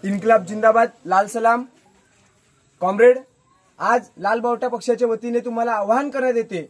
इन्कलाब जिंदाबाद, लाल सलाम. कॉम्रेड, आज लाल बावटा पक्षाच्या वतीने तुम्हाला आवाहन करण्यात येते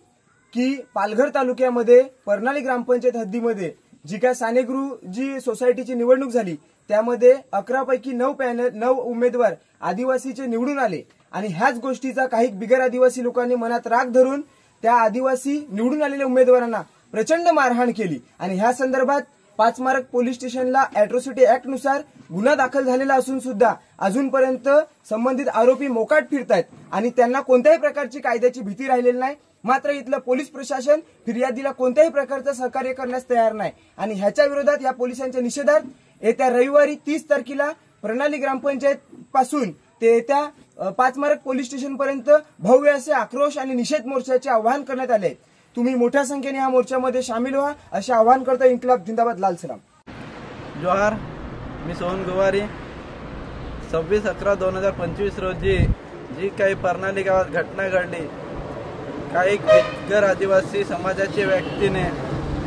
की पालघर तालुक्यामध्ये परनाली ग्रामपंचायत हद्दीमध्ये जी काय सानेगृह जी सोसायटीची निवडणूक झाली त्यामध्ये 11 पैकी 9 उमेदवार आदिवासीचे निवडून आले आणि ह्याच गोष्टीचा काही बिगर आदिवासी लोकांनी मनात राग धरून त्या आदिवासी निवडून आलेल्या उमेदवारांना प्रचंड मारहाण केली आणि ह्या संदर्भात 5 मार्ग पोलीस स्टेशनला अॅट्रॉसिटी ऍक्ट नुसार गुन्हा दाखल झालेला असून सुद्धा अजूनपर्यंत संबंधित आरोपी मोकाट फिरतायत आणि त्यांना कोणत्याही प्रकारची कायद्याची भीती राहिलेली नाही. मात्र इथलं पोलीस प्रशासन फिर्यादीला कोणत्याही प्रकारचं सहकार्य करण्यास तयार नाही आणि ह्याच्या विरोधात या पोलिसांच्या निषेधार्थ येत्या रविवारी 30 तारखेला प्रणाली ग्रामपंचायत पासून ते येत्या 5 मार्ग पोलीस स्टेशन पर्यंत भव्य असे आक्रोश आणि निषेध मोर्चाचे आवाहन करण्यात आले. तुम्ही मोठ्या संख्येने या मोर्चामध्ये सामील व्हा असे आवाहन करतो. इन्कलाब जिंदाबाद, लाल सलाम. जोहार. मी सोहन गुवारी. 26/11/2025 रोजी जी काही परनाली गावात घटना घडली, काही बिगर आदिवासी समाजाच्या व्यक्तीने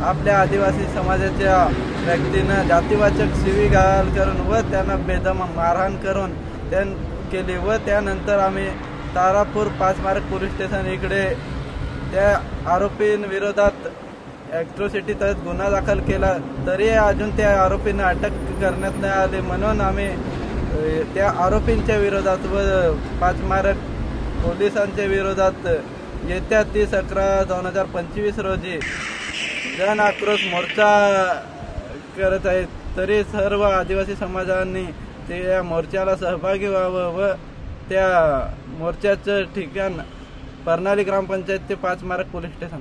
आपल्या आदिवासी समाजाच्या व्यक्तीनं जातीवाचक शिवीगाळ करून व त्यांना बेदम मारहाण करून केली व त्यानंतर आम्ही तारापूर 5 मार्ग पोलीस स्टेशन इकडे त्या आरोपींविरोधात अॅट्रॉसिटी तहत गुन्हा दाखल केला. तरी अजून त्या आरोपींना अटक करण्यात नाही आली म्हणून आम्ही त्या आरोपींच्या विरोधात व 5 मार्ग पोलिसांच्या विरोधात येत्या 30/11/2025 रोजी जन आक्रोश मोर्चा करत आहेत. तरी सर्व आदिवासी समाजांनी त्या मोर्चाला सहभागी व्हावं व त्या मोर्चाचं ठिकाण परनाली ग्रामपंचायत ते 5 मार्ग पोलीस स्टेशन.